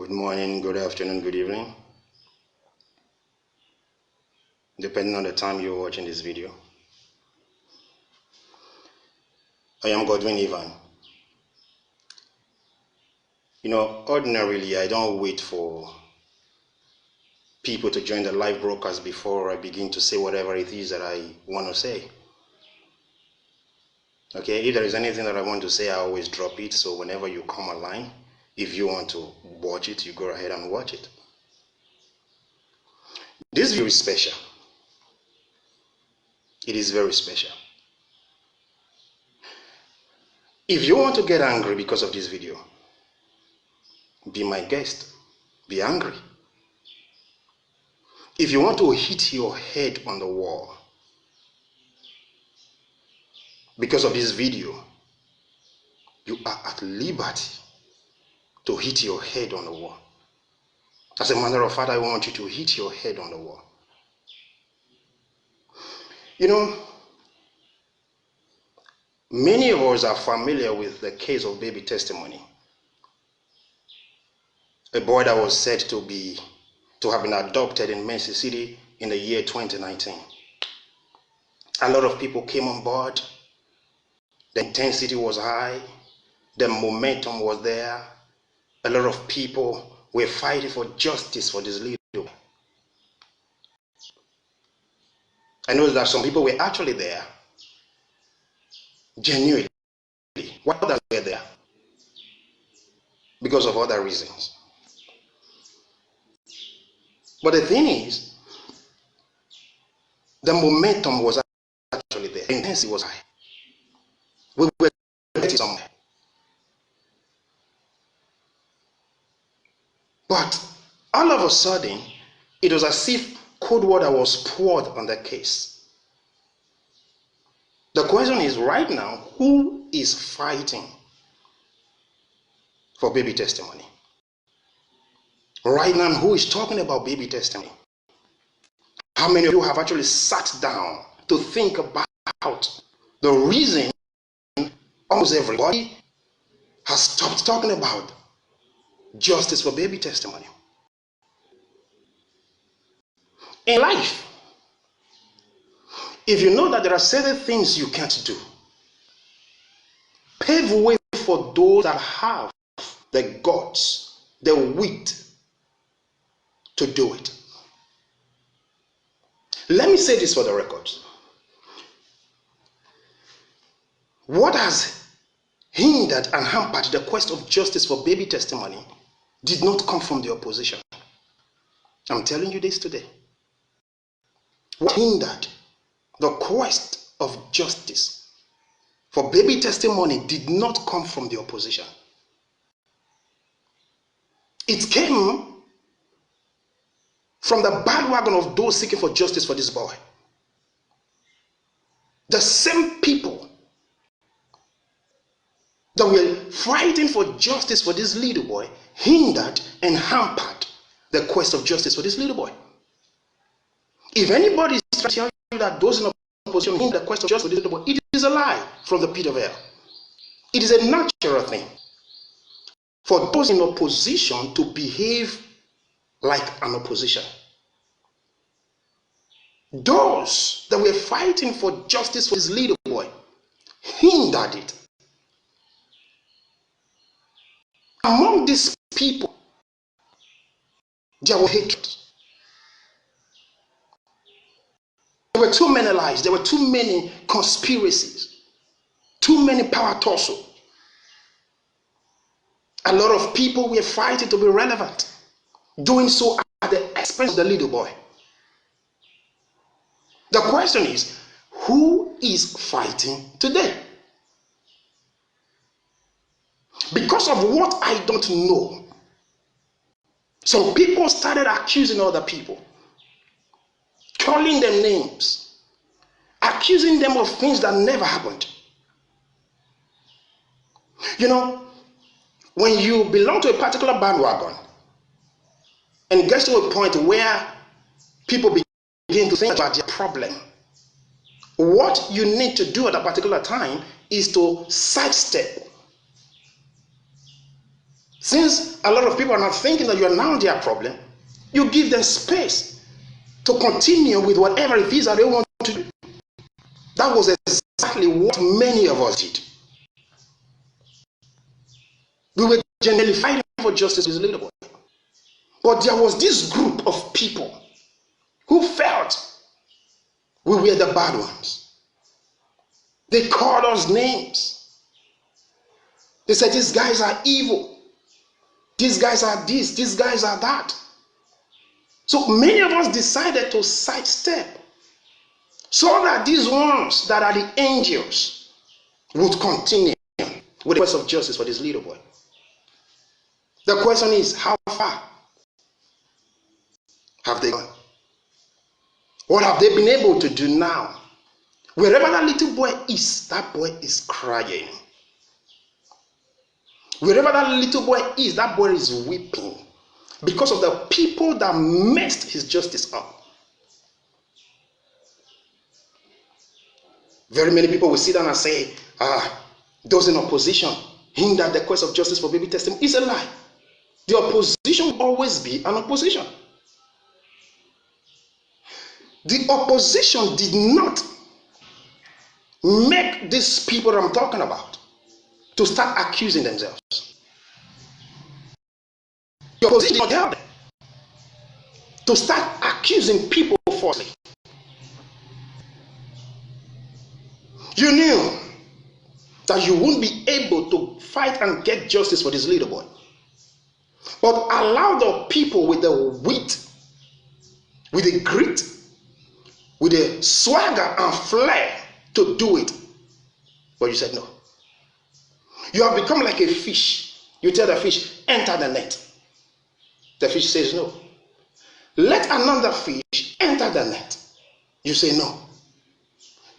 Good morning, good afternoon, good evening, depending on the time you're watching this video. I am Godwin Ivan. Ordinarily, I don't wait for people to join the live broadcast before I begin to say whatever it is that I want to say. Okay, if there is anything that I want to say, I always drop it. So whenever you come online, if you want to watch it, you go ahead and watch it. This video is special. It is very special. If you want to get angry because of this video, be my guest. Be angry. If you want to hit your head on the wall because of this video, you are at liberty to hit your head on the wall. As a matter of fact, I want you to hit your head on the wall. Many of us are familiar with the case of baby testimony. A boy that was said to have been adopted in Mercy City in the year 2019. A lot of people came on board. The intensity was high. The momentum was there. A lot of people were fighting for justice for this little boy. I know that some people were actually there, genuinely. Why others were there? Because of other reasons. But the thing is, the momentum was actually there. The intensity was high. We were getting somewhere. But all of a sudden, it was as if cold water was poured on the case. The question is right now, who is fighting for baby testimony? Right now, who is talking about baby testimony? How many of you have actually sat down to think about the reason almost everybody has stopped talking about justice for baby testimony? In life, if you know that there are certain things you can't do, pave way for those that have the guts, the wit to do it. Let me say this for the record. What has hindered and hampered the quest of justice for baby testimony did not come from the opposition. I'm telling you this today. What hindered the quest of justice for baby testimony did not come from the opposition. It came from the bandwagon of those seeking for justice for this boy. The same people that were fighting for justice for this little boy hindered and hampered the quest of justice for this little boy. If anybody is trying to tell you that those in opposition hinder the quest of justice for this little boy, it is a lie from the pit of hell. It is a natural thing for those in opposition to behave like an opposition. Those that were fighting for justice for this little boy hindered it. Among these people, there was hatred. There were too many lies. There were too many conspiracies. Too many power tussles. A lot of people were fighting to be relevant, doing so at the expense of the little boy. The question is, who is fighting today? Because of what I don't know, some people started accusing other people, calling them names, accusing them of things that never happened. When you belong to a particular bandwagon and it gets to a point where people begin to think about their problem, what you need to do at a particular time is to sidestep Since a lot of people are not thinking that you are now their problem, you give them space to continue with whatever it is that they want to do. That was exactly what many of us did. We were genuinely fighting for justice with this little boy. But there was this group of people who felt we were the bad ones. They called us names. They said, these guys are evil. These guys are this. These guys are that. So many of us decided to sidestep so that these ones that are the angels would continue with the quest of justice for this little boy. The question is, how far have they gone? What have they been able to do now? Wherever that little boy that boy is crying. Wherever that little boy is, that boy is weeping because of the people that messed his justice up. Very many people will sit down and say, those in opposition hinder the quest of justice for baby testimony. It's a lie. The opposition will always be an opposition. The opposition did not make these people that I'm talking about to start accusing themselves. The opposition did not tell them to start accusing people falsely. You knew that you wouldn't be able to fight and get justice for this little boy. But allow the people with the wit, with the grit, with the swagger and flair to do it. But you said no. You have become like a fish. You tell the fish, enter the net. The fish says no. Let another fish enter the net. You say no.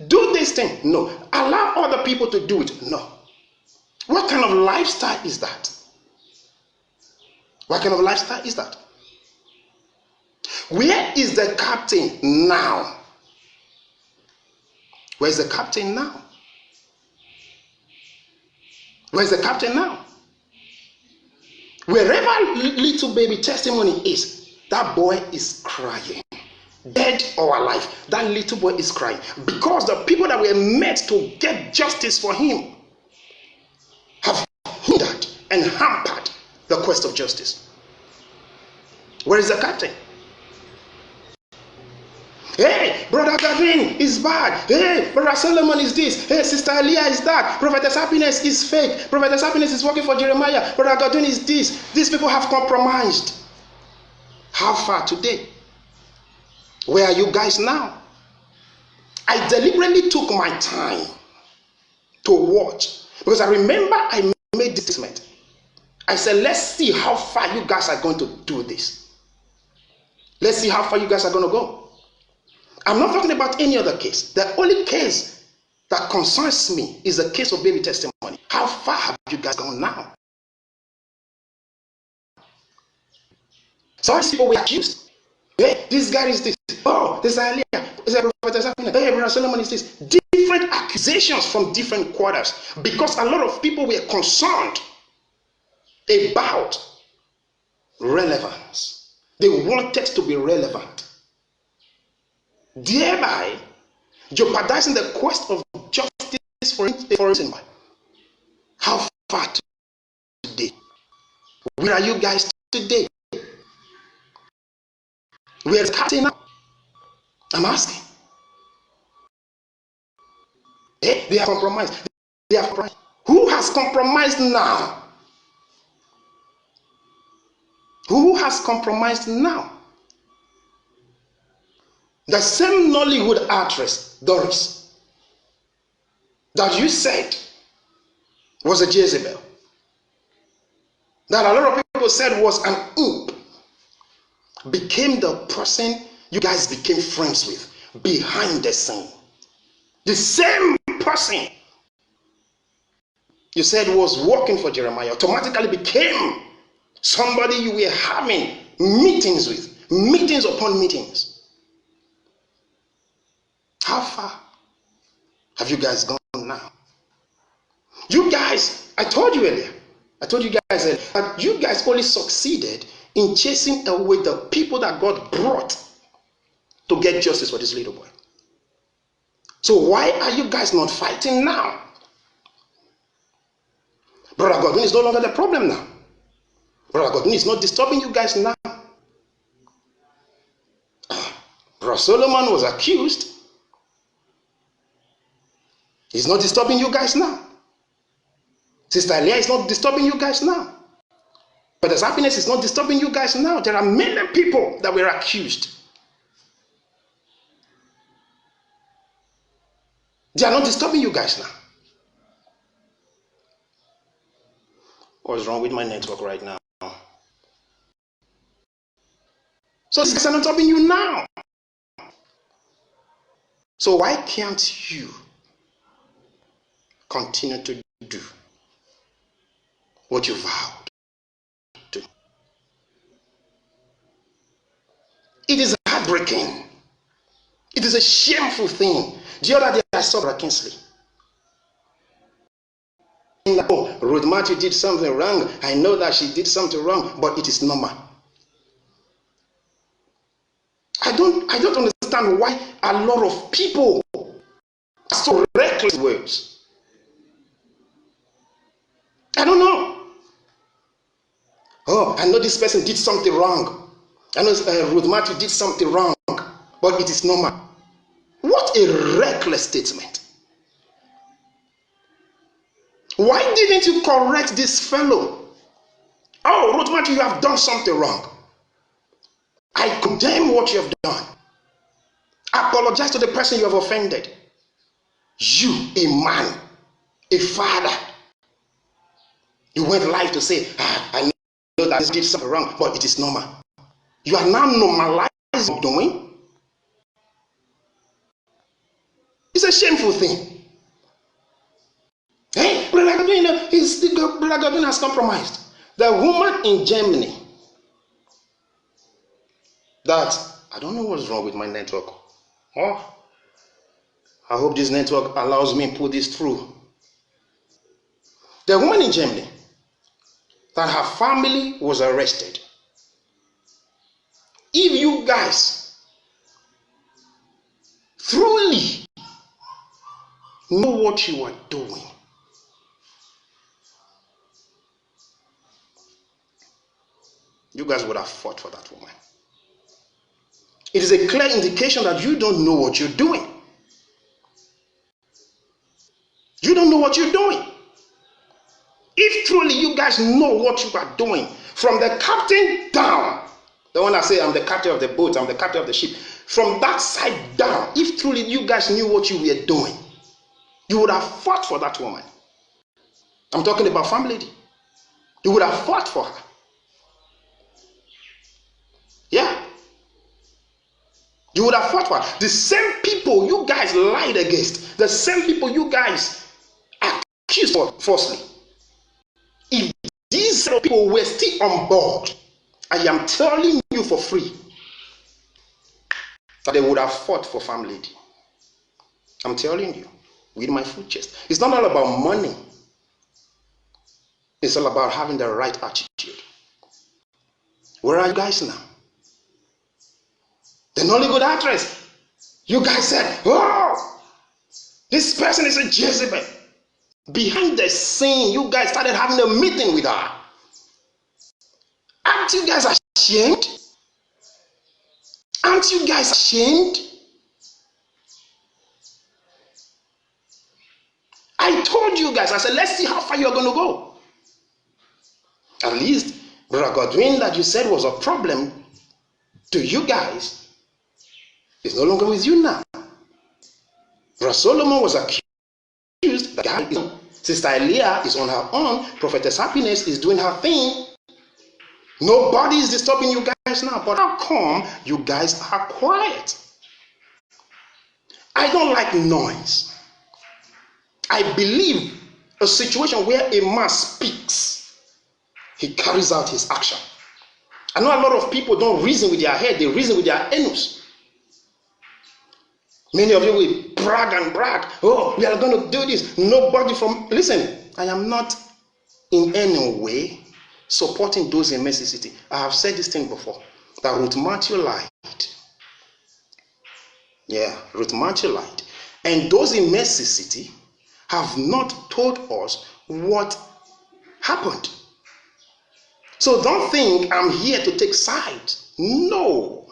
Do this thing. No. Allow other people to do it. No. What kind of lifestyle is that? What kind of lifestyle is that? Where is the captain now? Where's the captain now? Where's the captain now? Wherever little baby testimony is, that boy is crying. Dead or alive, that little boy is crying. Because the people that were meant to get justice for him have hindered and hampered the quest of justice. Where is the captain? Hey, Brother Gavin is bad. Hey, Brother Solomon is this. Hey, Sister Aliyah is that. Prophetess Happiness is fake. Prophetess Happiness is working for Jeremiah. Brother Godwin is this. These people have compromised. How far today? Where are you guys now? I deliberately took my time to watch because I remember I made this statement. I said, let's see how far you guys are going to do this. Let's see how far you guys are going to go. I'm not talking about any other case. The only case that concerns me is the case of baby testimony. How far have you guys gone now? Some people were accused. Hey, this guy is this. Oh, this is Aliyah. This is Prophetess Happiness. Hey, Brother Solomon is this. Different accusations from different quarters because a lot of people were concerned about relevance. They wanted to be relevant, thereby jeopardizing the quest of justice for instance. How far today? Where are you guys today? Where is Captain now? I'm asking. Hey, they are compromised. They are compromised. Who has compromised now? Who has compromised now? The same Nollywood actress, Doris, that you said was a Jezebel, that a lot of people said was an imp, became the person you guys became friends with behind the scene. The same person you said was working for Jeremiah automatically became somebody you were having meetings with, meetings upon meetings. How far have you guys gone now? You guys, I told you earlier, I told you guys that you guys only succeeded in chasing away the people that God brought to get justice for this little boy. So why are you guys not fighting now? Brother Godwin is no longer the problem now. Brother Godwin is not disturbing you guys now. Brother Solomon was accused. He's not disturbing you guys now. Sister Elia is not disturbing you guys now. But His happiness is not disturbing you guys now. There are many people that were accused. They are not disturbing you guys now. What's wrong with my network right now? So these guys are not disturbing you now. So why can't you continue to do what you vowed to? It is heartbreaking. It is a shameful thing. The other day I saw Brother Kingsley. Oh, Ruth Mathew did something wrong. I know that she did something wrong, but it is normal. I don't understand why a lot of people are so reckless with words. I don't know. Oh, I know this person did something wrong. I know Ruth Mathew did something wrong, but it is normal. What a reckless statement. Why didn't you correct this fellow? Oh, Ruth Mathew, you have done something wrong. I condemn what you have done. Apologize to the person you have offended. You, a man, a father, you went live to say, I know that I did something wrong, but it is normal. You are now normalizing doing. It's a shameful thing. Hey, Brother Godwin has compromised. The woman in Germany that, I don't know what's wrong with my network. Oh, I hope this network allows me to put this through. The woman in Germany that her family was arrested. If you guys truly know what you are doing, you guys would have fought for that woman. It is a clear indication that you don't know what you're doing. You don't know what you're doing. If truly you guys know what you are doing, from the captain down, the one that say, I'm the captain of the boat, I'm the captain of the ship, from that side down, if truly you guys knew what you were doing, you would have fought for that woman. I'm talking about family lady. You would have fought for her. Yeah. You would have fought for her. The same people you guys lied against, the same people you guys accused falsely. If these people were still on board, I am telling you for free that they would have fought for family lady. I'm telling you, with my full chest. It's not all about money. It's all about having the right attitude. Where are you guys now? The Nollywood actress. You guys said, oh, this person is a Jezebel. Behind the scene, you guys started having a meeting with her. Aren't you guys ashamed? Aren't you guys ashamed? I told you guys, I said, let's see how far you're going to go. At least, Brother Godwin, that you said was a problem to you guys, is no longer with you now. Brother Solomon was accused. The guy is, Sister Elia is on her own. Prophetess Happiness is doing her thing. Nobody is disturbing you guys now. But how come you guys are quiet? I don't like noise. I believe a situation where a man speaks, he carries out his action. I know a lot of people don't reason with their head, they reason with their anus. Many of you will brag and brag. Oh, we are going to do this. Nobody from... Listen, I am not in any way supporting those in Mercy City. I have said this thing before, that Ruth Mathew lied. Yeah, Ruth Mathew lied. And those in Mercy City have not told us what happened. So don't think I'm here to take sides. No,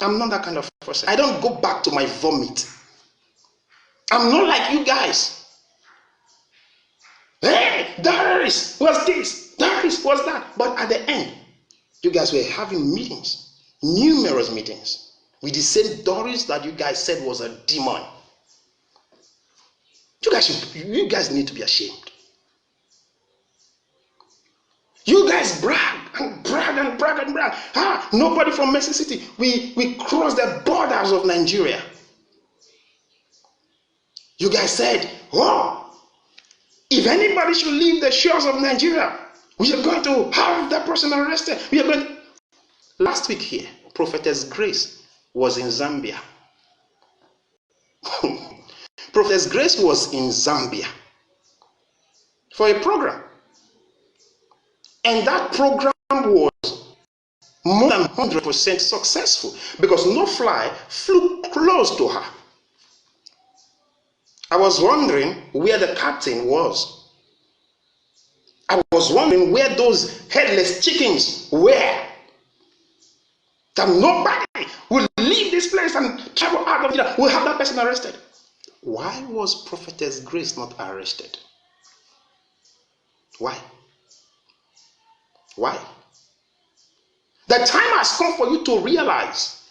I'm not that kind of person. I don't go back to my vomit. I'm not like you guys. Hey, Doris, what's this? Doris, what's that? But at the end, you guys were having meetings, numerous meetings, with the same Doris that you guys said was a demon. You guys need to be ashamed. You guys brag and brag and brag and brag. Nobody from Mercy City. We crossed the borders of Nigeria. You guys said, oh, if anybody should leave the shores of Nigeria, we are going to have that person arrested. We are going to... Last week here, Prophetess Grace was in Zambia. Prophetess Grace was in Zambia for a program. And that program was more than 100% successful because no fly flew close to her. I was wondering where the captain was. I was wondering where those headless chickens were. That nobody will leave this place and travel out of here. We'll have that person arrested. Why was Prophetess Grace not arrested? Why? Why? The time has come for you to realize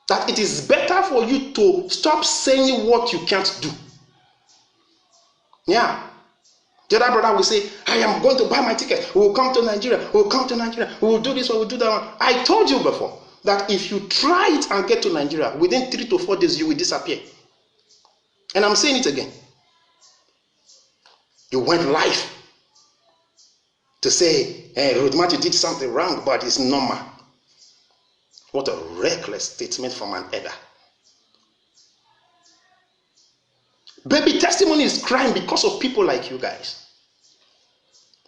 that it is better for you to stop saying what you can't do. Yeah. The other brother will say, I am going to buy my ticket. We will come to Nigeria. We will come to Nigeria. We will do this. We will do that one. I told you before that if you try it and get to Nigeria, within 3 to 4 days, you will disappear. And I'm saying it again. You went live to say, hey, Ruth Mathew did something wrong, but it's normal. What a reckless statement from an elder. Baby testimony is crying because of people like you guys.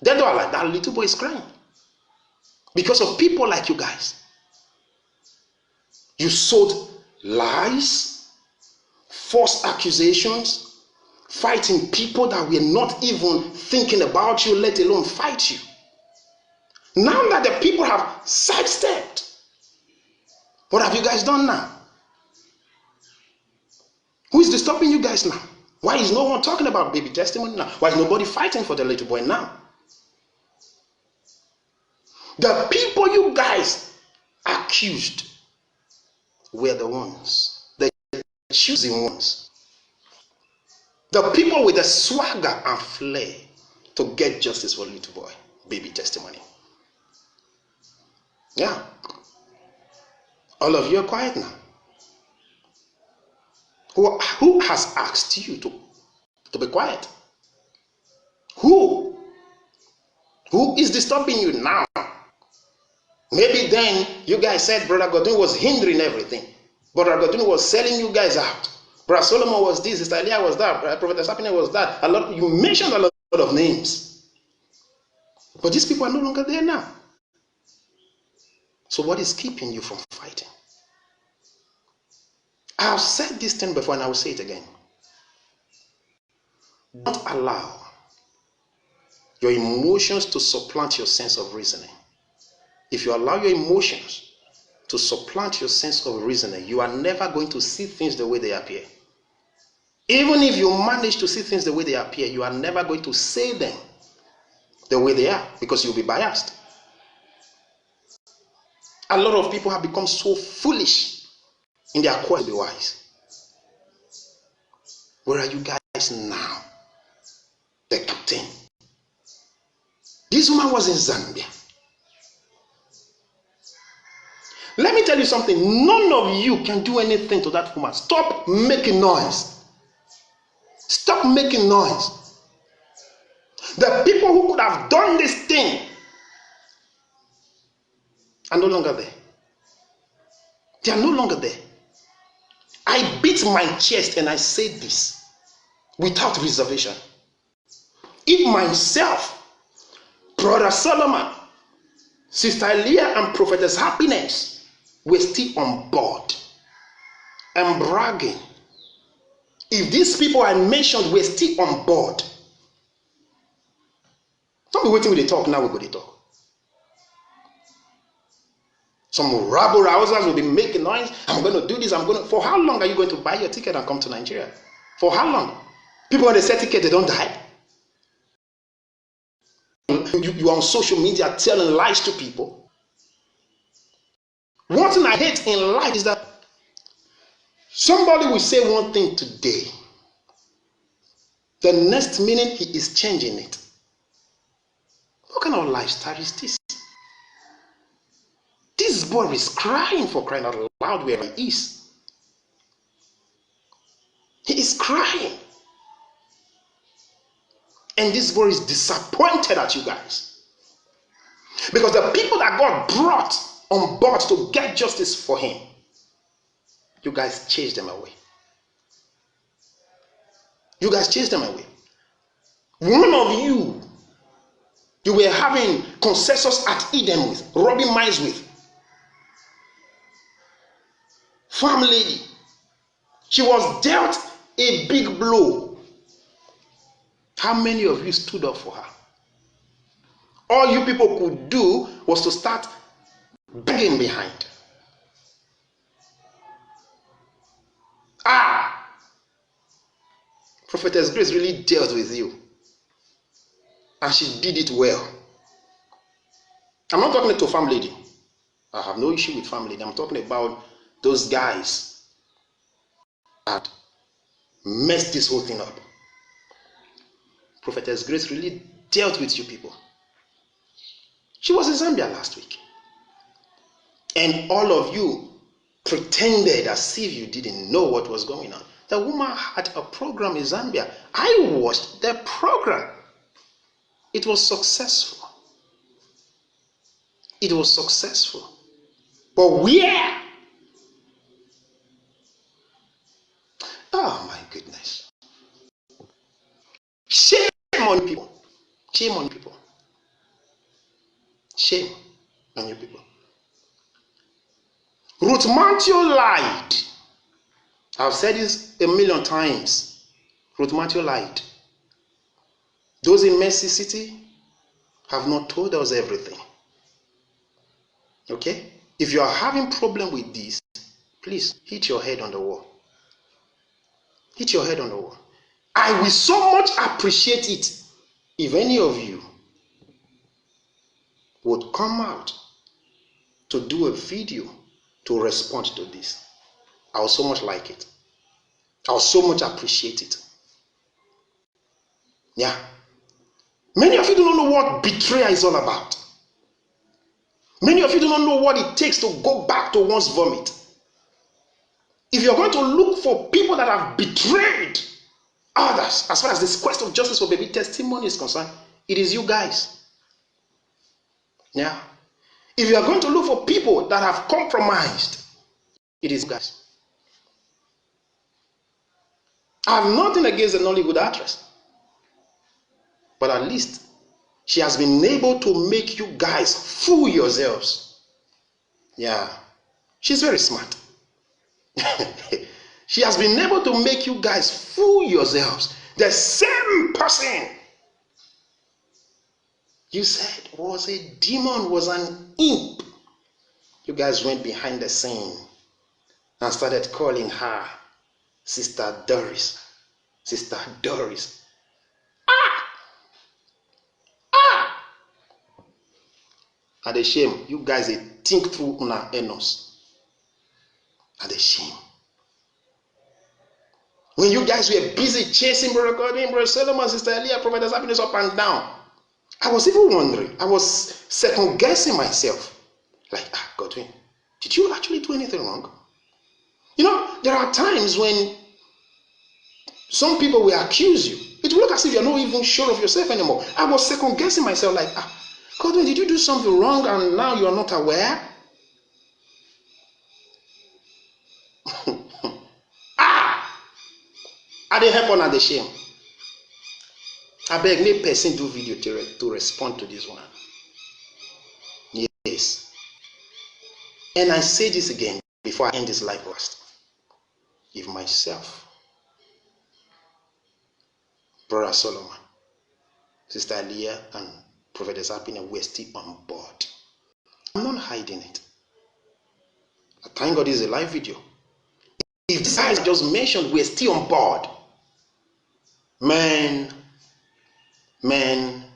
They don't like that little boy is crying because of people like you guys. You sowed lies, false accusations, fighting people that were not even thinking about you, let alone fight you. Now that the people have sidestepped, what have you guys done now? Who is disturbing you guys now? Why is no one talking about baby testimony now? Why is nobody fighting for the little boy now? The people you guys accused were the ones, the choosing ones. The people with the swagger and flair to get justice for little boy, baby testimony. Yeah. All of you are quiet now. Who has asked you to be quiet? Who? Who is disturbing you now? Maybe then you guys said Brother Godwin was hindering everything. Brother Godwin was selling you guys out. Brother Solomon was this, Sister Elia was that, Prophet Sapine was that. You mentioned a lot of names. But these people are no longer there now. So what is keeping you from fighting? I have said this thing before and I will say it again. Don't allow your emotions to supplant your sense of reasoning. If you allow your emotions to supplant your sense of reasoning, you are never going to see things the way they appear. Even if you manage to see things the way they appear, you are never going to say them the way they are because you'll be biased. A lot of people have become so foolish in their quest to be wise. Where are you guys now? The captain. This woman was in Zambia. Let me tell you something. None of you can do anything to that woman. Stop making noise. Stop making noise. The people who could have done this thing are no longer there. They are no longer there. I beat my chest and I say this without reservation. If myself Brother Solomon, Sister Leah, and Prophetess Happiness were still on board and bragging. If these people I mentioned were still on board, don't be waiting with the talk, now we're going to talk. Some rabble rousers will be making noise. I'm going to do this. For how long are you going to buy your ticket and come to Nigeria? For how long? People, when they sell ticket, they don't die. You are on social media telling lies to people. One thing I hate in life is that somebody will say one thing today. The next minute he is changing it. What kind of lifestyle is this? This boy is crying for crying out loud where he is. He is crying. And this boy is disappointed at you guys. Because the people that God brought on board to get justice for him, you guys chased them away. You guys chased them away. One of you were having consensus at Eden with, rubbing minds with. Farm lady. She was dealt a big blow. How many of you stood up for her? All you people could do was to start begging behind. Prophetess Grace really dealt with you. And she did it well. I'm not talking to farm lady. I have no issue with farm lady. I'm talking about those guys that messed this whole thing up. Prophetess Grace really dealt with you people. She was in Zambia last week. And all of you pretended as if you didn't know what was going on. The woman had a program in Zambia. I watched the program. It was successful. It was successful. But where? Oh my goodness. Shame on people. Shame on people. Shame on you people. Ruth Mathew lied. I've said this a million times. Ruth Mathew lied. Those in Mercy City have not told us everything. Okay? If you are having problem with this, please hit your head on the wall. Hit your head on the wall. I will so much appreciate it if any of you would come out to do a video to respond to this. I would so much like it. I would so much appreciate it. Yeah. Many of you do not know what betrayal is all about. Many of you do not know what it takes to go back to one's vomit. If you're going to look for people that have betrayed others, as far as this quest of justice for baby testimony is concerned, it is you guys. Yeah. If you are going to look for people that have compromised, it is you guys. I have nothing against the Nollywood actress. But at least she has been able to make you guys fool yourselves. Yeah. She's very smart. She has been able to make you guys fool yourselves. The same person you said was a demon, was an imp. You guys went behind the scene and started calling her Sister Doris. Sister Doris. At the shame, you guys they think through una enos. At the shame. When you guys were busy chasing Brother Solomon, Sister Elia, Prophetess Happiness up and down, I was even wondering, I was second guessing myself. Like, Godwin, did you actually do anything wrong? You know, there are times when some people will accuse you. It will look as if you're not even sure of yourself anymore. I was second guessing myself, like, Godwin, did you do something wrong and now you are not aware? Are they help on at the shame? I beg, make person do video to respond to this one. Yes. And I say this again before I end this live broadcast. If myself, Brother Solomon, Sister Aliyah, and Prophetess Happiness were still on board, I'm not hiding it. I thank God this is a live video. If these guys I just mentioned were still on board, man,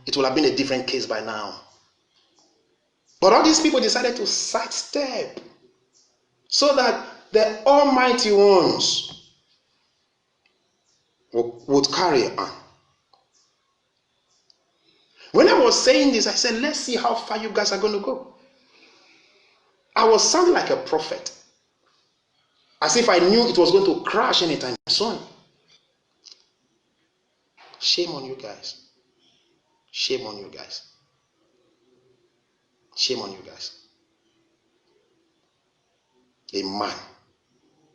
it would have been a different case by now. But all these people decided to sidestep so that the Almighty ones would carry on. When I was saying this, I said, let's see how far you guys are going to go. I was sounding like a prophet, as if I knew it was going to crash anytime soon. Shame on you guys. Shame on you guys. Shame on you guys. A man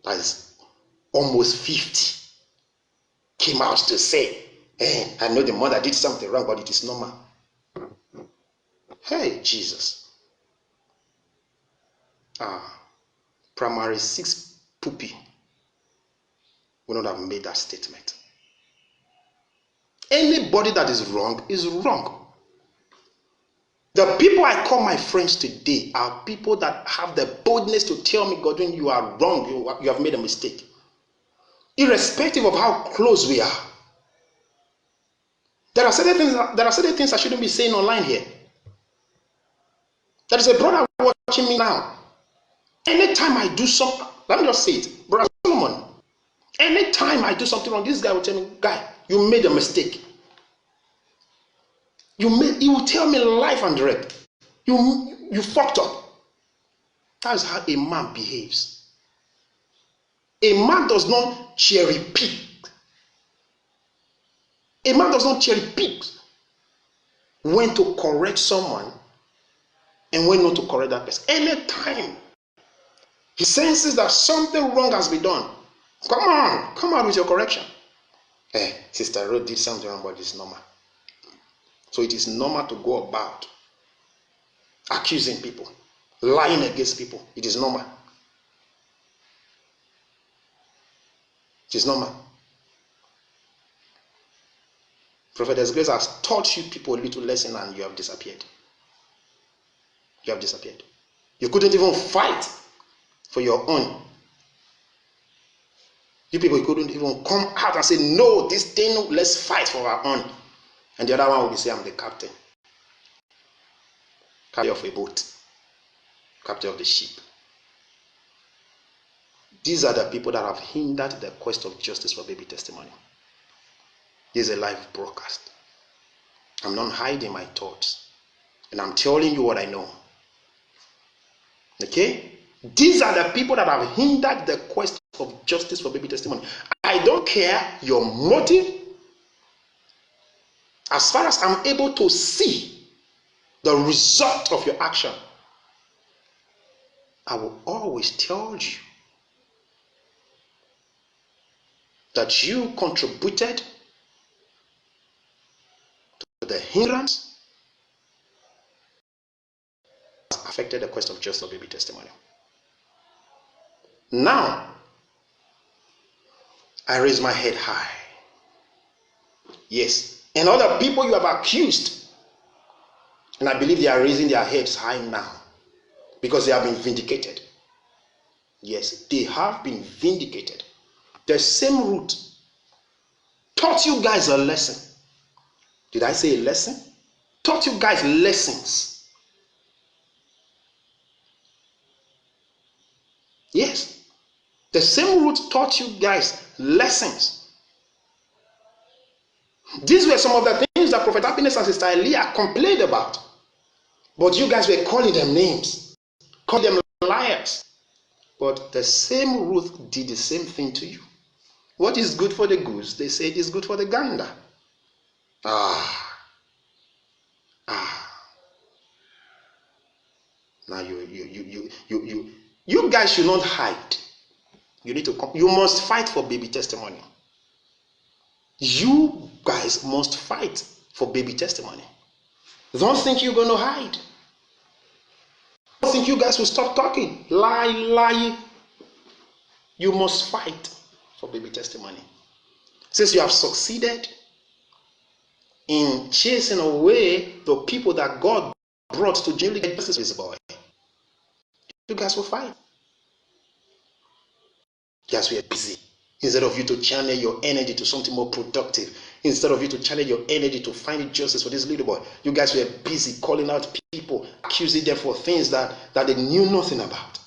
that is almost 50 came out to say, hey, I know the mother did something wrong, but it is normal. Hey, Jesus. Primary 6 poopy would not have made that statement. Anybody that is wrong is wrong. The people I call my friends today are people that have the boldness to tell me, Godwin, you are wrong, you have made a mistake. Irrespective of how close we are. There are certain things I shouldn't be saying online here. There is a brother watching me now. Anytime I do something, let me just say it, Brother Solomon, anytime I do something wrong, this guy will tell me, guy, you made a mistake. He will tell me life and direct. You fucked up. That is how a man behaves. A man does not cherry pick. A man does not cherry pick when to correct someone and when not to correct that person. Anytime he senses that something wrong has been done, come out with your correction. Sister Ruth did something wrong, but it's normal. So it is normal to go about accusing people, lying against people. It is normal. It is normal. Prophetess Grace has taught you people a little lesson and you have disappeared. You have disappeared. You couldn't even fight for your own. You people couldn't even come out and say, no, this thing, let's fight for our own. And the other one will be saying, I'm the captain. Captain of a boat. Captain of the ship. These are the people that have hindered the quest of justice for baby testimony. This is a live broadcast. I'm not hiding my thoughts. And I'm telling you what I know. Okay? These are the people that have hindered the quest of justice for baby testimony. I don't care your motive. As far as I'm able to see the result of your action, I will always tell you that you contributed to the hindrance that affected the quest of justice for baby testimony. Now, I raise my head high. Yes. And other people you have accused, and I believe they are raising their heads high now because they have been vindicated. Yes, they have been vindicated. The same root taught you guys a lesson. Did I say a lesson? Taught you guys lessons. Yes, the same root taught you guys lessons. These were some of the things that Prophet Happiness and Sister Aliyah complained about. But you guys were calling them names, calling them liars. But the same Ruth did the same thing to you. What is good for the goose, they say it is good for the gander. Now you guys should not hide. You need to come. You must fight for baby testimony. You guys must fight for baby testimony. Don't think you're going to hide. Don't think you guys will stop talking. Lie. You must fight for baby testimony. Since you have succeeded in chasing away the people that God brought to genuinely get justice for this boy, you guys will fight. You guys were busy. Instead of you to channel your energy to something more productive, instead of you to channel your energy to find justice for this little boy, you guys were busy calling out people, accusing them for things that they knew nothing about.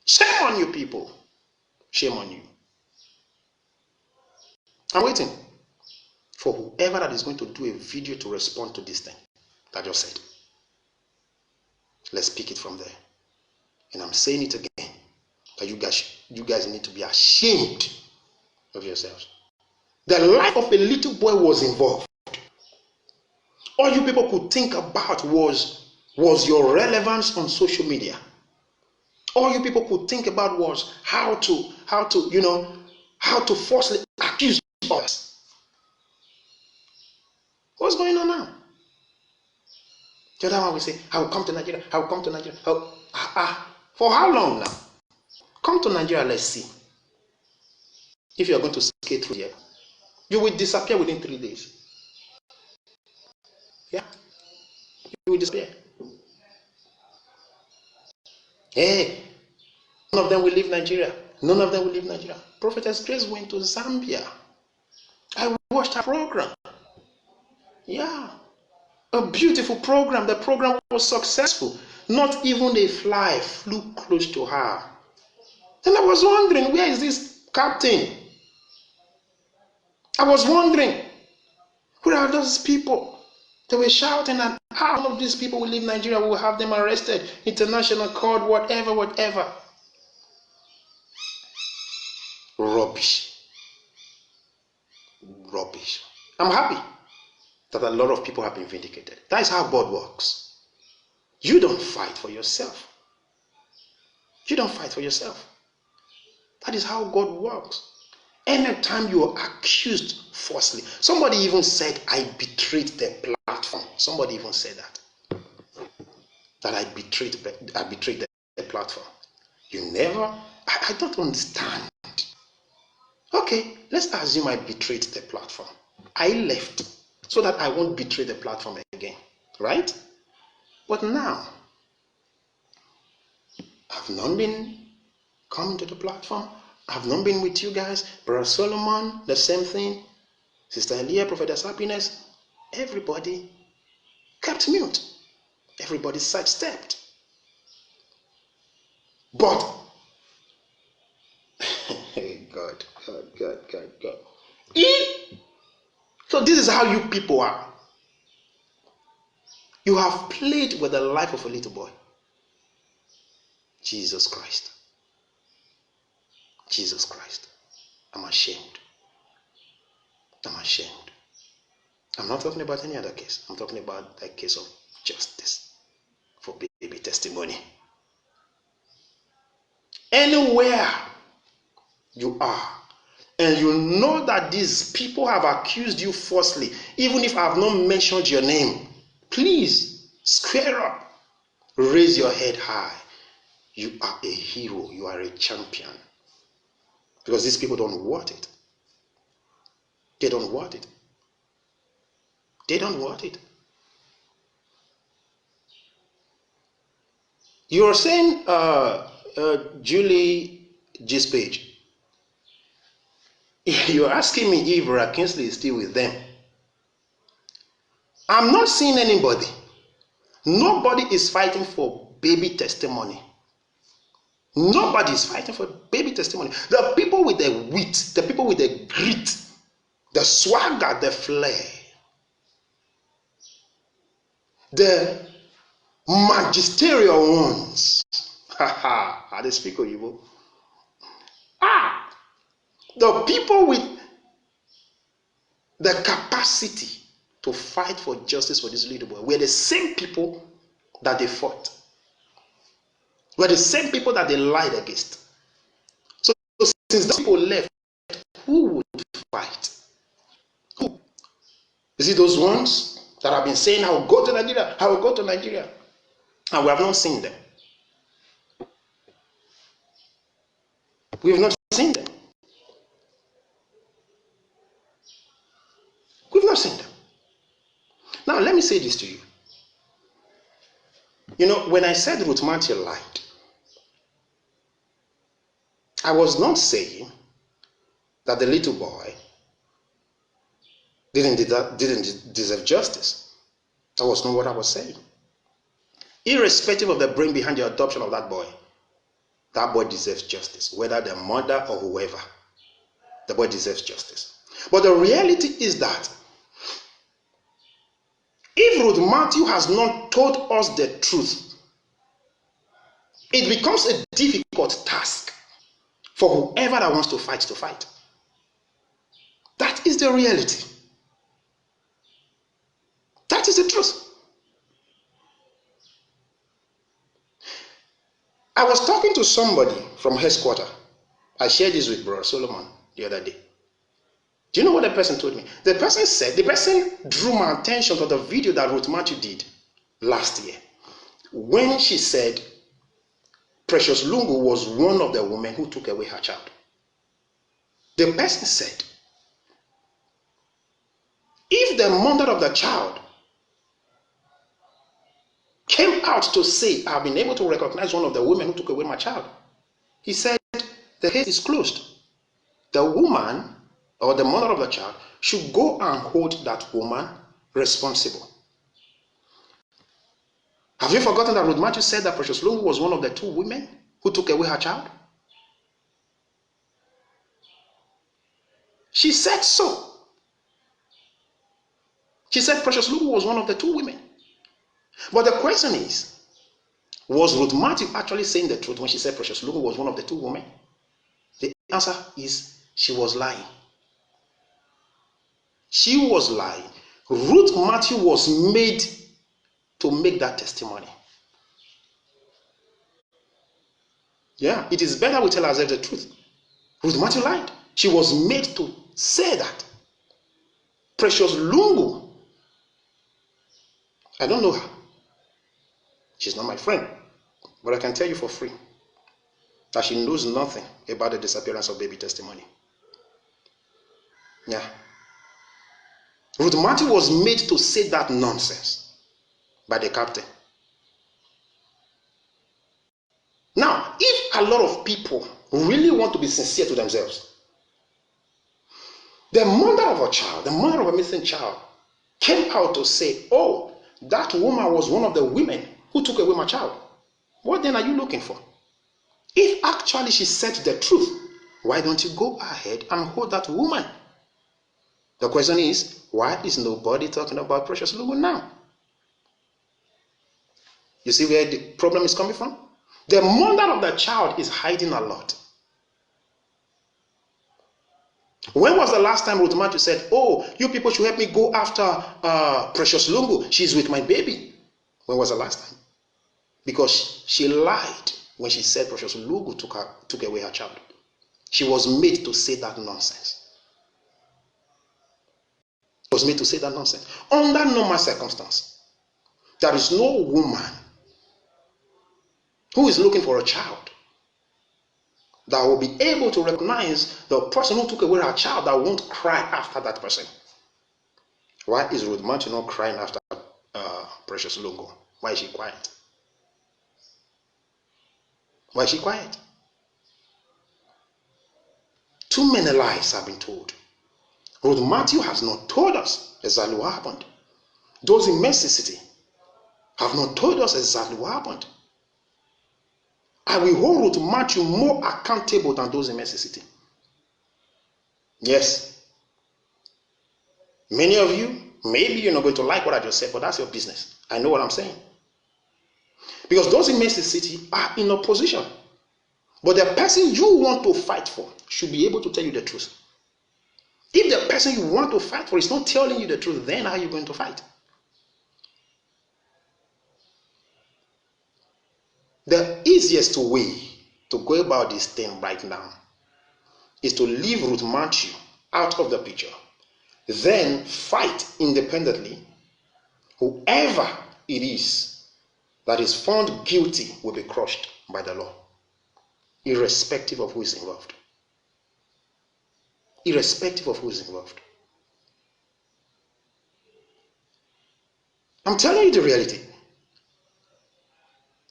Shame on you people. Shame on you. I'm waiting for whoever that is going to do a video to respond to this thing that I just said. Let's pick it from there. And I'm saying it again, that you guys need to be ashamed of yourselves. The life of a little boy was involved. All you people could think about was your relevance on social media. All you people could think about was how to falsely accuse us. What's going on now? The other one will say, I will come to Nigeria. I will come to Nigeria. For how long now? Come to Nigeria, let's see. If you are going to skate through here, you will disappear within 3 days. Yeah? You will disappear. Hey, none of them will leave Nigeria. None of them will leave Nigeria. Prophetess Grace went to Zambia. I watched her program. Yeah. A beautiful program. The program was successful. Not even a fly flew close to her. And I was wondering, where is this captain? I was wondering, where are those people? They were shouting, and how all of these people will leave Nigeria, we will have them arrested, international court, whatever. Rubbish. I'm happy that a lot of people have been vindicated. That is how God works. You don't fight for yourself. You don't fight for yourself. That is how God works. Anytime you are accused falsely, somebody even said, I betrayed the platform. Somebody even said that I betrayed the platform. You never, I don't understand. Okay, let's assume I betrayed the platform. I left so that I won't betray the platform again, right? But now, I've not been coming to the platform. I've not been with you guys. Brother Solomon, the same thing. Sister Elia, Prophetess Happiness. Everybody kept mute. Everybody sidestepped. But, God. So this is how you people are. You have played with the life of a little boy. Jesus Christ. I'm ashamed. I'm not talking about any other case. I'm talking about the case of justice for baby testimony. Anywhere you are, and you know that these people have accused you falsely, even if I have not mentioned your name, please square up. Raise your head high. You are a hero. You are a champion. Because these people don't want it. They don't want it. You're saying, Julie G's page, you're asking me if Ra Kingsley is still with them. I'm not seeing anybody. Nobody is fighting for baby testimony. Nobody is fighting for baby testimony. The people with the wit, the people with the grit, the swagger, the flair, the magisterial ones. Are they speak Oyibo? The people with the capacity to fight for justice for this little boy were the same people that they fought. Were the same people that they lied against. So since those people left, who would fight. Who? Is it those ones that have been saying, I will go to Nigeria, I will go to Nigeria, and we have not seen them? We have not seen them. We've not seen them. Now, let me say this to you. You know, when I said Ruth Mathew lied, I was not saying that the little boy didn't deserve justice. That was not what I was saying. Irrespective of the brain behind the adoption of that boy deserves justice, whether the mother or whoever. The boy deserves justice. But the reality is that if Ruth Mathew has not told us the truth, it becomes a difficult task for whoever that wants to fight. That is the reality. That is the truth. I was talking to somebody from headquarters. I shared this with Brother Solomon the other day. Do you know what the person told me? The person drew my attention to the video that Ruth Mathew did last year, when she said Precious Lungu was one of the women who took away her child. The person said, if the mother of the child came out to say, I've been able to recognize one of the women who took away my child, he said, the case is closed. The woman or the mother of the child should go and hold that woman responsible. Have you forgotten that Ruth Mathew said that Precious Lungu was one of the two women who took away her child? She said so. She said Precious Lungu was one of the two women. But the question is, was Ruth Mathew actually saying the truth when she said Precious Lungu was one of the two women? The answer is she was lying. She was lying. Ruth Mathew was made to make that testimony. Yeah, it is better we tell ourselves the truth. Ruth Mathew lied. She was made to say that. Precious Lungu, I don't know her. She's not my friend. But I can tell you for free that she knows nothing about the disappearance of baby testimony. Yeah. Ruth Mathew was made to say that nonsense by the captain. Now, if a lot of people really want to be sincere to themselves, the mother of a child, the mother of a missing child, came out to say, oh, that woman was one of the women who took away my child. What then are you looking for? If actually she said the truth, why don't you go ahead and hold that woman? The question is, why is nobody talking about Precious Lungu now? You see where the problem is coming from? The mother of the child is hiding a lot. When was the last time Ruth Mathew said, oh, you people should help me go after Precious Lungu? She's with my baby. When was the last time? Because she lied when she said Precious Lungu took away her child. She was made to say that nonsense. She was made to say that nonsense. Under normal circumstance, there is no woman who is looking for a child that will be able to recognize the person who took away her child that won't cry after that person. Why is Ruth Mathew not crying after Precious Lungu? Why is she quiet? Why is she quiet? Too many lies have been told. Ruth Mathew has not told us exactly what happened. Those in Mercy City have not told us exactly what happened. I will hold Ruth Mathew more accountable than those in Mercy City. Yes. Many of you, maybe you're not going to like what I just said, but that's your business. I know what I'm saying. Because those in Mercy City are in opposition. But the person you want to fight for should be able to tell you the truth. If the person you want to fight for is not telling you the truth, then how are you going to fight? The easiest way to go about this thing right now is to leave Ruth Mathew out of the picture, then fight independently. Whoever it is that is found guilty will be crushed by the law, irrespective of who is involved. Irrespective of who is involved. I'm telling you the reality.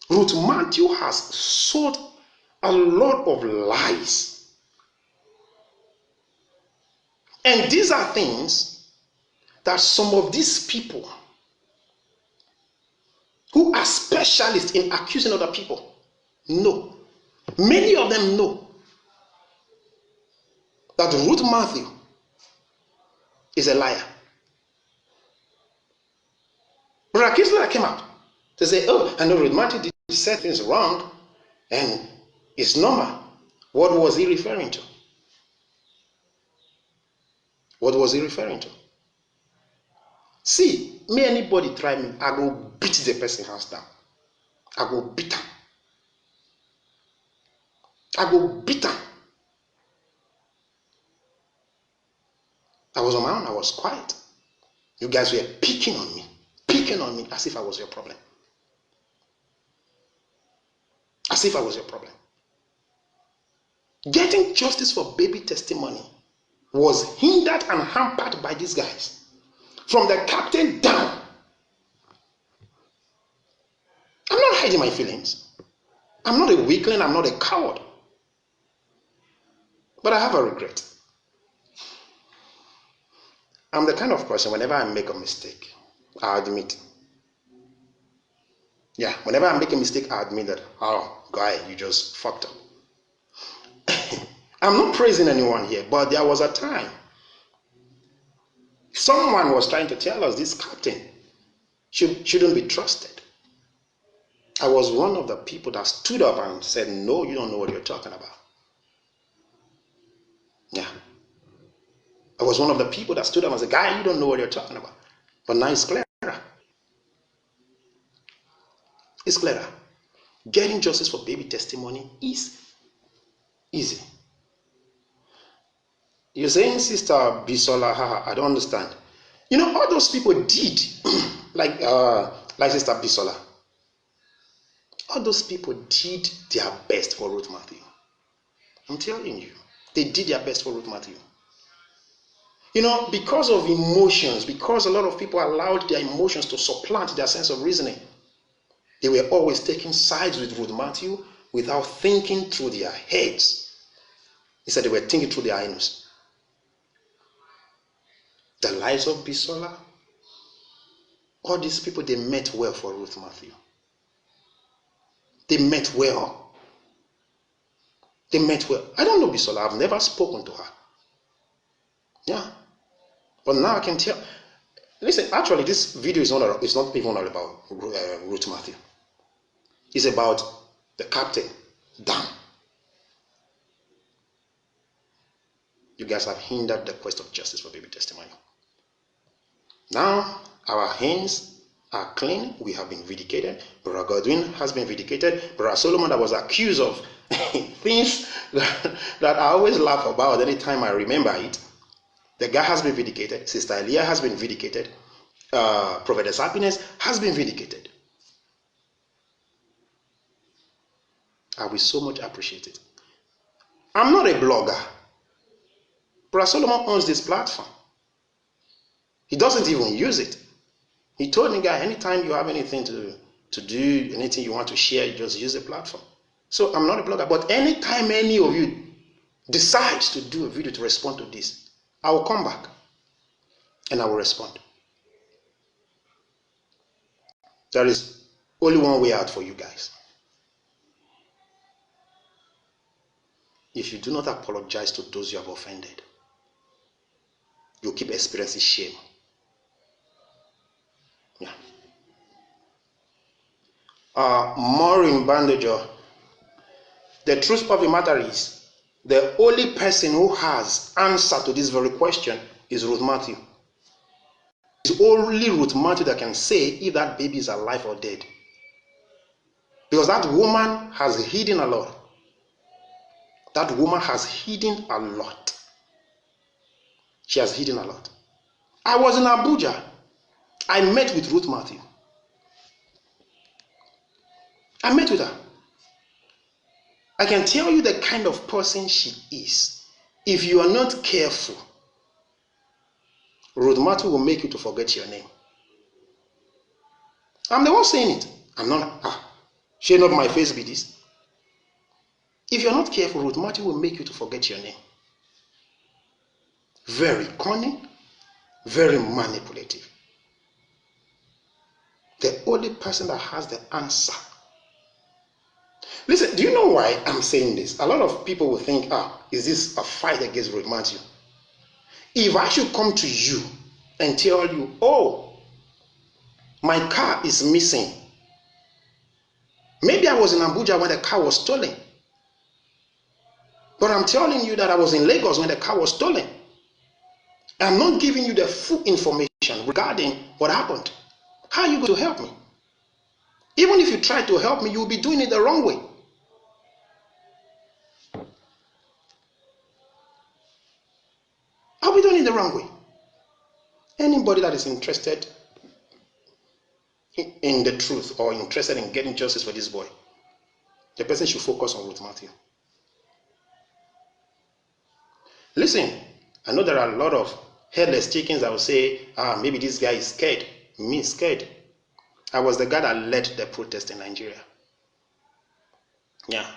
Ruth Mathew has sold a lot of lies. And these are things that some of these people who are specialists in accusing other people know. Many of them know that Ruth Mathew is a liar. Brother Kisler came out to say, oh, I know Ruth Mathew did say things wrong and it's normal. What was he referring to? What was he referring to? See, may anybody try me, I go beat the person hands down. I go beat him. I go beat him. I was on my own, I was quiet. You guys were picking on me as if I was your problem. As if I was your problem. Getting justice for baby testimony was hindered and hampered by these guys. From the captain down. I'm not hiding my feelings. I'm not a weakling, I'm not a coward. But I have a regret. I'm the kind of person, whenever I make a mistake, I admit. Yeah, whenever I make a mistake, I admit that, oh, guy, you just fucked up. I'm not praising anyone here, but there was a time someone was trying to tell us this captain shouldn't be trusted. I was one of the people that stood up and said, no, you don't know what you're talking about. Yeah. I was one of the people that stood up and said, guy, you don't know what you're talking about. But now it's clearer. It's clearer. Getting justice for baby testimony is easy. You're saying, Sister Bisola, haha, I don't understand. You know, all those people did, like Sister Bisola, all those people did their best for Ruth Mathew. I'm telling you, they did their best for Ruth Mathew. You know, because of emotions, because a lot of people allowed their emotions to supplant their sense of reasoning, they were always taking sides with Ruth Mathew without thinking through their heads. Instead, they were thinking through their anus. The lives of Bisola, all these people, they meant well for Ruth Mathew. They meant well. They meant well. I don't know Bisola. I've never spoken to her. Yeah. But now I can tell. Listen, actually, this video is not even all about Ruth Mathew. It's about the captain, Dan. You guys have hindered the quest of justice for baby testimony. Now, our hands are clean. We have been vindicated. Brother Godwin has been vindicated. Brother Solomon, that was accused of things that I always laugh about anytime I remember it. The guy has been vindicated. Sister Elia has been vindicated. Prophetess Happiness has been vindicated. I will so much appreciate it. I'm not a blogger. Brother Solomon owns this platform. He doesn't even use it. He told me, guy, anytime you have anything to do, anything you want to share, you just use the platform. So I'm not a blogger, but anytime any of you decides to do a video to respond to this, I will come back and I will respond. There is only one way out for you guys. If you do not apologize to those you have offended, you'll keep experiencing shame. Yeah. Maureen Bandager, the truth of the matter is, the only person who has answer to this very question is Ruth Mathew. It's only Ruth Mathew that can say if that baby is alive or dead. Because that woman has hidden a lot. That woman has hidden a lot. She has hidden a lot. I was in Abuja. I met with Ruth Mathew. I met with her. I can tell you the kind of person she is. If you are not careful, Ruth Mathew will make you to forget your name. I'm the one saying it. I'm not. Share not my face be this. If you're not careful, Ruth Mathew will make you to forget your name. Very cunning, very manipulative. The only person that has the answer. Listen, do you know why I'm saying this? A lot of people will think, is this a fight against Ruth Mathew? If I should come to you and tell you, oh, my car is missing. Maybe I was in Abuja when the car was stolen. But I'm telling you that I was in Lagos when the car was stolen. I'm not giving you the full information regarding what happened. How are you going to help me? Even if you try to help me, you'll be doing it the wrong way. I'll be doing it the wrong way. Anybody that is interested in the truth or interested in getting justice for this boy, the person should focus on Ruth Mathew. Listen, I know there are a lot of headless chickens that will say, maybe this guy is scared. Me scared. I was the guy that led the protest in Nigeria. Yeah.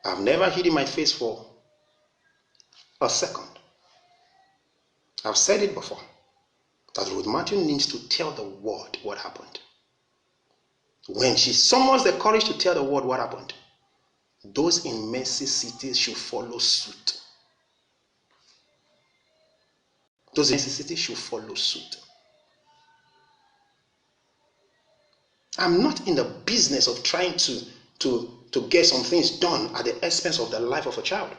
I've never hidden my face for a second. I've said it before, that Ruth Mathew needs to tell the world what happened. When she summons the courage to tell the world what happened, those in Mercy cities should follow suit. Those in Mercy cities should follow suit. I'm not in the business of trying to get some things done at the expense of the life of a child.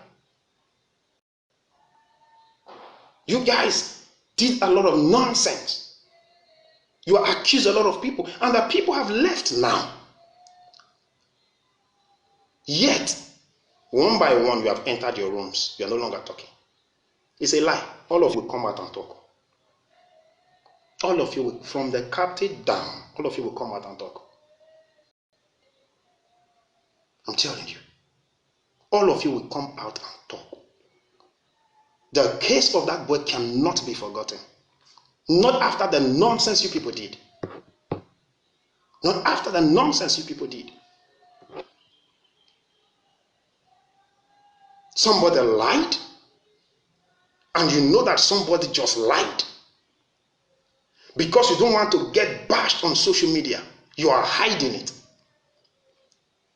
You guys did a lot of nonsense. You accused a lot of people, and the people have left now. Yet, one by one, you have entered your rooms. You are no longer talking. It's a lie. All of you will come out and talk. All of you, will, from the captain down, all of you will come out and talk. I'm telling you. All of you will come out and talk. The case of that boy cannot be forgotten. Not after the nonsense you people did. Not after the nonsense you people did. Somebody lied, and you know that somebody just lied. Because you don't want to get bashed on social media, you are hiding it.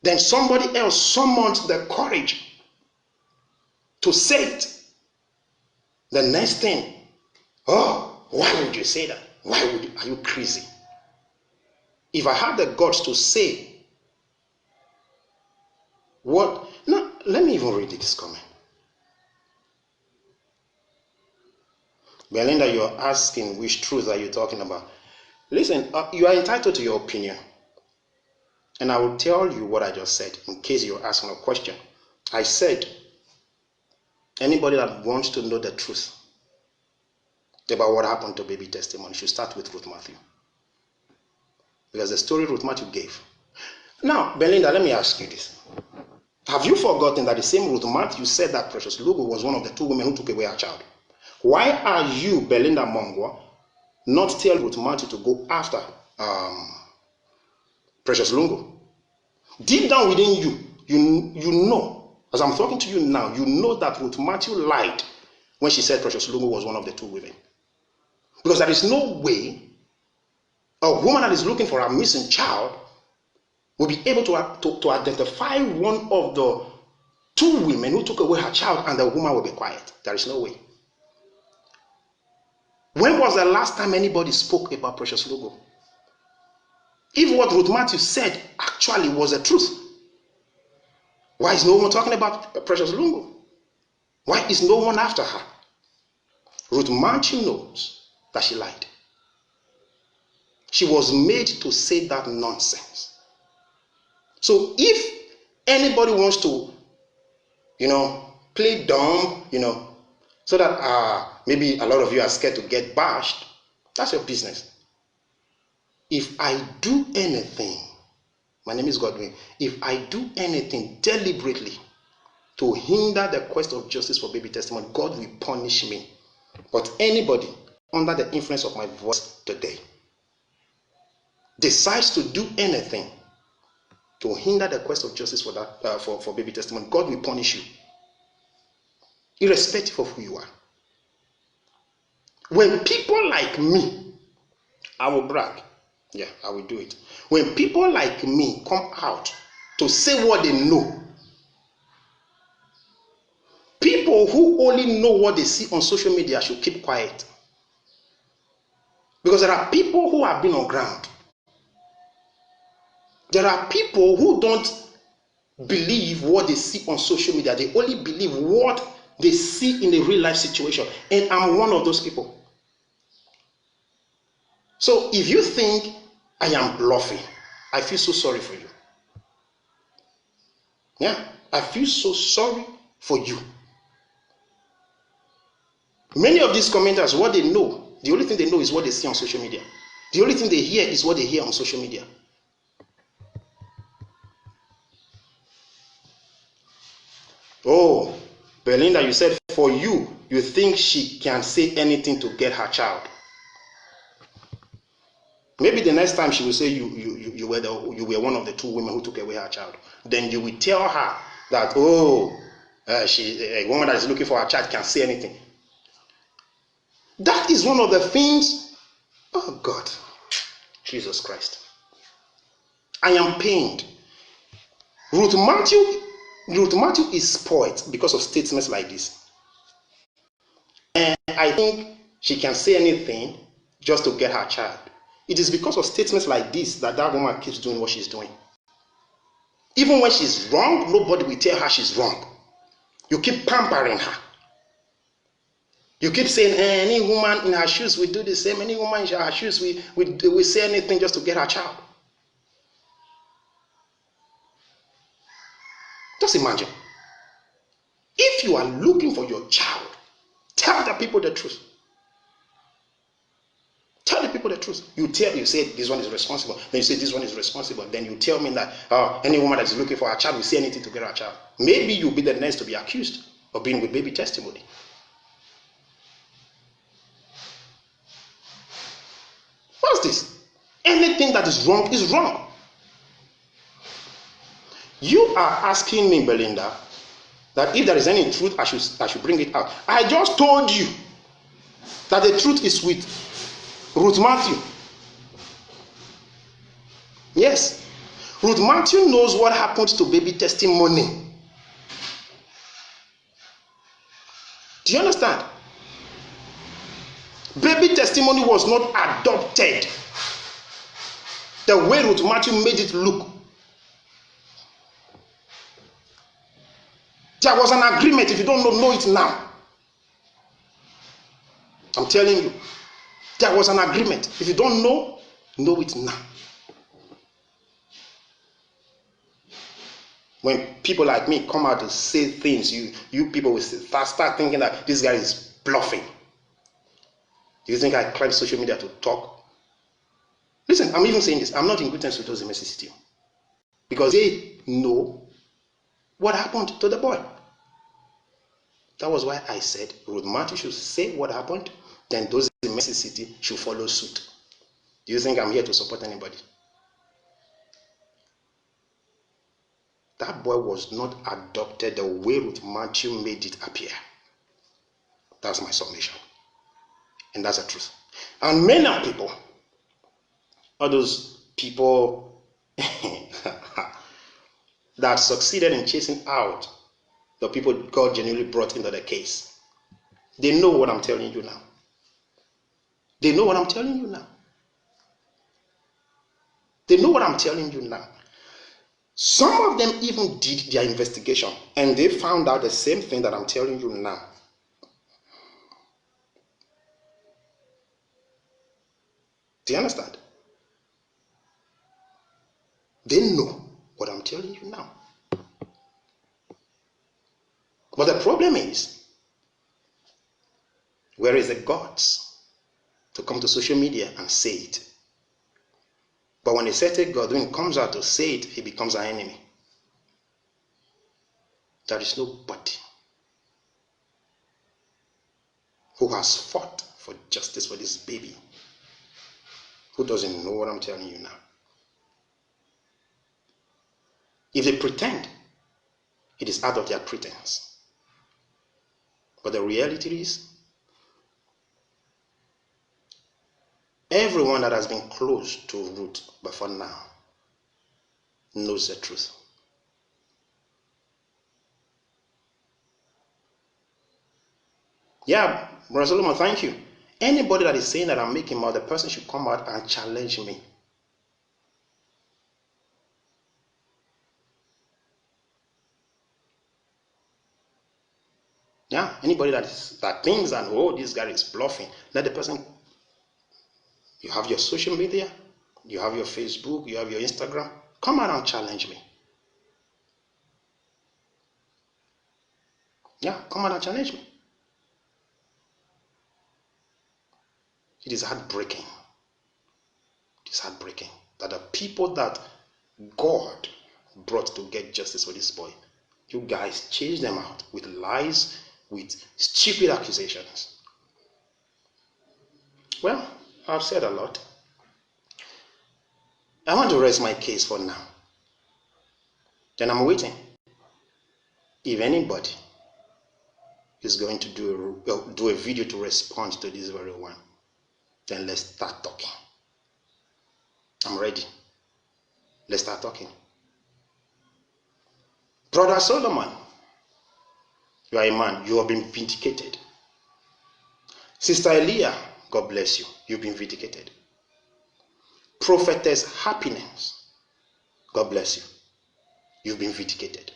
Then somebody else summoned the courage to say it. The next thing, oh, why would you say that? Why would you? Are you crazy? If I had the guts to say what, no, let me even read this comment. Belinda, you're asking which truth are you talking about? Listen, you are entitled to your opinion. And I will tell you what I just said in case you're asking a question. I said, anybody that wants to know the truth about what happened to baby testimony should start with Ruth Mathew. Because the story Ruth Mathew gave. Now, Belinda, let me ask you this. Have you forgotten that the same Ruth Mathew said that Precious Lugo was one of the two women who took away her child? Why are you, Belinda Mongwa, not telling Ruth Mathew to go after Precious Lungo? Deep down within you, you know, as I'm talking to you now, you know that Ruth Mathew lied when she said Precious Lungo was one of the two women. Because there is no way a woman that is looking for a missing child will be able to identify one of the two women who took away her child and the woman will be quiet. There is no way. When was the last time anybody spoke about Precious Lugo? If what Ruth Mathew said actually was the truth, why is no one talking about Precious Lugo? Why is no one after her? Ruth Mathew knows that she lied. She was made to say that nonsense. So if anybody wants to, play dumb, So that maybe a lot of you are scared to get bashed. That's your business. If I do anything, my name is Godwin, if I do anything deliberately to hinder the quest of justice for baby testimony, God will punish me. But anybody under the influence of my voice today decides to do anything to hinder the quest of justice for that for baby testimony, God will punish you, irrespective of who you are. When people like me, I will brag. Yeah, I will do it. When people like me come out to say what they know, people who only know what they see on social media should keep quiet. Because there are people who have been on ground. There are people who don't believe what they see on social media. They only believe what they see in a real life situation. And I'm one of those people. So if you think I am bluffing, I feel so sorry for you. Yeah, I feel so sorry for you. Many of these commenters, what they know, the only thing they know is what they see on social media. The only thing they hear is what they hear on social media. Oh, Belinda, you said for you think she can say anything to get her child. Maybe the next time she will say you were one of the two women who took away her child. Then you will tell her that, a woman that is looking for her child can say anything. That is one of the things. Oh God, Jesus Christ. I am pained. Ruth Mathew is spoiled because of statements like this. And I think she can say anything just to get her child. It is because of statements like this that woman keeps doing what she's doing. Even when she's wrong, nobody will tell her she's wrong. You keep pampering her. You keep saying, any woman in her shoes will do the same. Any woman in her shoes will say anything just to get her child. Just imagine. If you are looking for your child, tell the people the truth. Tell the people the truth. You say this one is responsible. Then you say this one is responsible. Then you tell me that any woman that is looking for her child will say anything to get her child. Maybe you'll be the next to be accused of being with baby testimony. What's this? Anything that is wrong is wrong. You are asking me, Belinda, that if there is any truth, I should bring it out. I just told you that the truth is with Ruth Mathew. Yes. Ruth Mathew knows what happened to baby testimony. Do you understand? Baby testimony was not adopted the way Ruth Mathew made it look. There was an agreement. If you don't know it now. I'm telling you. There was an agreement. If you don't know it now. When people like me come out to say things, you people will start thinking that this guy is bluffing. Do you think I climb social media to talk? Listen, I'm even saying this. I'm not in good terms with those in Mercy City. Because they know what happened to the boy. That was why I said Ruth Mathew should say what happened, then those in Mercy City should follow suit. Do you think I'm here to support anybody? That boy was not adopted the way Ruth Mathew made it appear. That's my submission. And that's the truth. And many people, all those people that succeeded in chasing out the people God genuinely brought into the case, they know what I'm telling you now. They know what I'm telling you now. They know what I'm telling you now. Some of them even did their investigation and they found out the same thing that I'm telling you now. Do you understand? They know what I'm telling you now. But the problem is, Where is the guts to come to social media and say it? But when a certain God, when he comes out to say it, he becomes our enemy. There is nobody who has fought for justice for this baby who doesn't know what I'm telling you now. If they pretend, it is out of their pretense. But the reality is, everyone that has been close to Ruth before now knows the truth. Yeah, Brother Solomon, thank you. Anybody that is saying that I'm making more, the person should come out and challenge me. Yeah, anybody that thinks that, oh, this guy is bluffing, let the person. You have your social media, you have your Facebook, you have your Instagram. Come out and challenge me. Yeah, come out and challenge me. It is heartbreaking. It is heartbreaking that the people that God brought to get justice for this boy, you guys chase them out with lies, with stupid accusations. Well, I've said a lot. I want to rest my case for now. Then I'm waiting. If anybody is going to do a video to respond to this very one, then let's start talking. I'm ready. Let's start talking. Brother Solomon, you are a man. You have been vindicated. Sister Elia, God bless you. You've been vindicated. Prophetess Happiness, God bless you. You've been vindicated.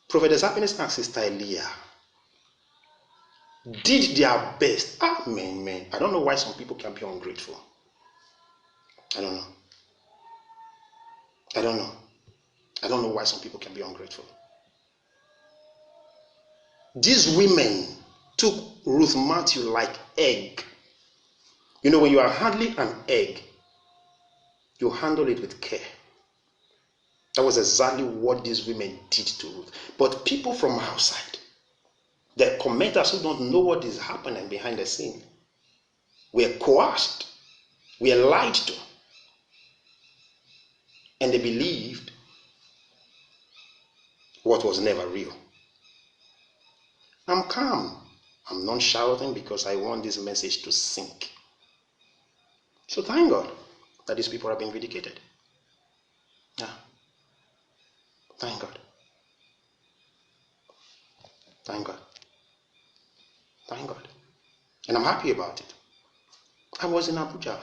Prophetess Happiness and Sister Elia did their best. Amen, man. I don't know why some people can be ungrateful. I don't know. I don't know why some people can be ungrateful. These women took Ruth Mathew like egg. You know, when you are handling an egg, you handle it with care. That was exactly what these women did to Ruth. But people from outside, the commenters who don't know what is happening behind the scene, were coerced, were lied to, and they believed what was never real. I'm calm. I'm not shouting because I want this message to sink. So thank God that these people have been vindicated. Yeah. Thank God. Thank God. Thank God. And I'm happy about it. I was in Abuja.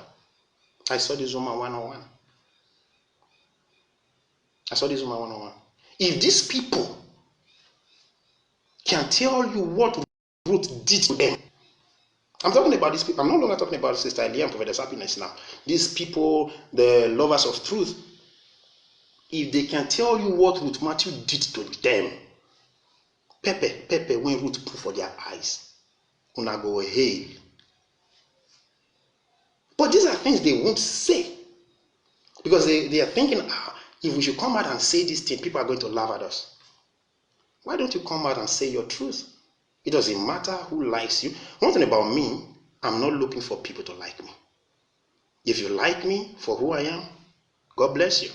I saw this woman one-on-one. If these people can tell you what Ruth did to them, I'm talking about these people. I'm no longer talking about Sister Elia and Prophetess Happiness now. These people, the lovers of truth, if they can tell you what Ruth Mathew did to them, Pepe, when Ruth put for their eyes, una go hail. But these are things they won't say. Because they are thinking, if we should come out and say this thing, people are going to laugh at us. Why don't you come out and say your truth? It doesn't matter who likes you. One thing about me, I'm not looking for people to like me. If you like me for who I am, God bless you.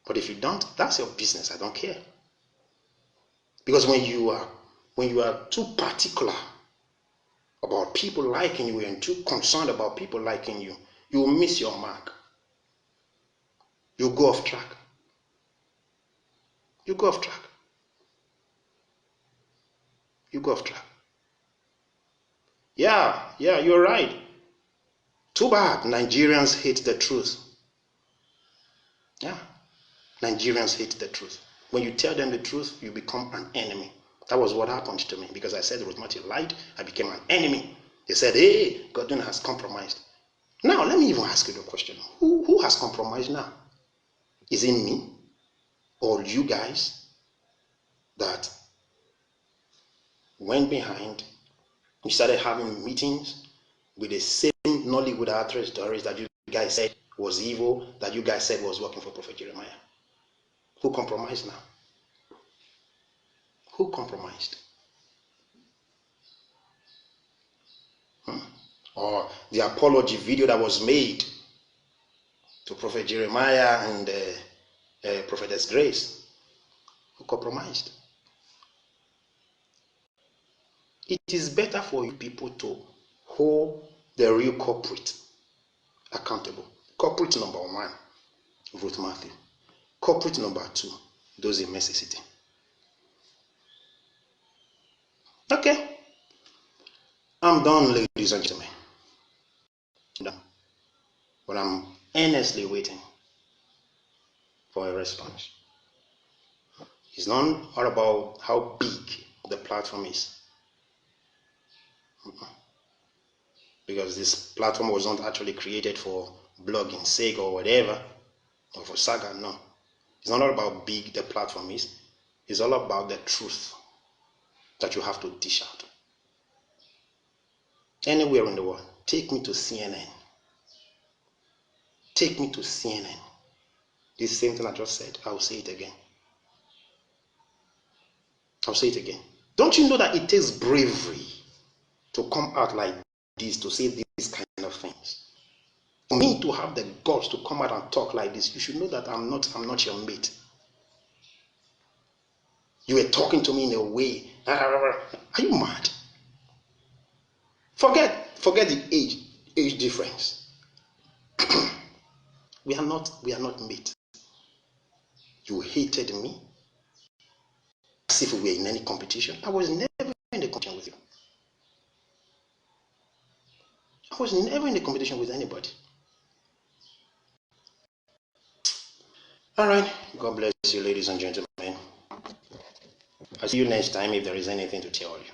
But if you don't, that's your business. I don't care. Because when you are too particular about people liking you and too concerned about people liking you, you will miss your mark. You'll go off track. You go off track. Yeah, you're right. Too bad Nigerians hate the truth. Yeah, Nigerians hate the truth. When you tell them the truth, you become an enemy. That was what happened to me because I said Ruth Mathew lied. I became an enemy. They said, hey, Godwin has compromised. Now, let me even ask you the question. Who has compromised now? Is it me or you guys that went behind. We started having meetings with the same Nollywood actress that you guys said was evil, that you guys said was working for Prophet Jeremiah. Who compromised now? Who compromised? Or the apology video that was made to Prophet Jeremiah and Prophetess Grace? Who compromised? It is better for you people to hold the real culprit accountable. Culprit number 1, Ruth Mathew. Culprit number 2, those in Mercy City. Okay. I'm done, ladies and gentlemen. I'm done. But I'm earnestly waiting for a response. It's not all about how big the platform is. Because this platform was not actually created for blogging sake or whatever, or for saga, no. It's not all about big the platform is. It's all about the truth that you have to dish out. Anywhere in the world, take me to CNN. Take me to CNN. This same thing I just said, I'll say it again. I'll say it again. Don't you know that it takes bravery to come out like this, to say these kind of things? For me to have the guts to come out and talk like this, you should know that I'm not your mate. You were talking to me in a way. Are you mad? Forget the age difference. we are not mate. You hated me as if we were in any competition. I was never in a competition with you. I was never in a competition with anybody. All right. God bless you, ladies and gentlemen. I'll see you next time if there is anything to tell you.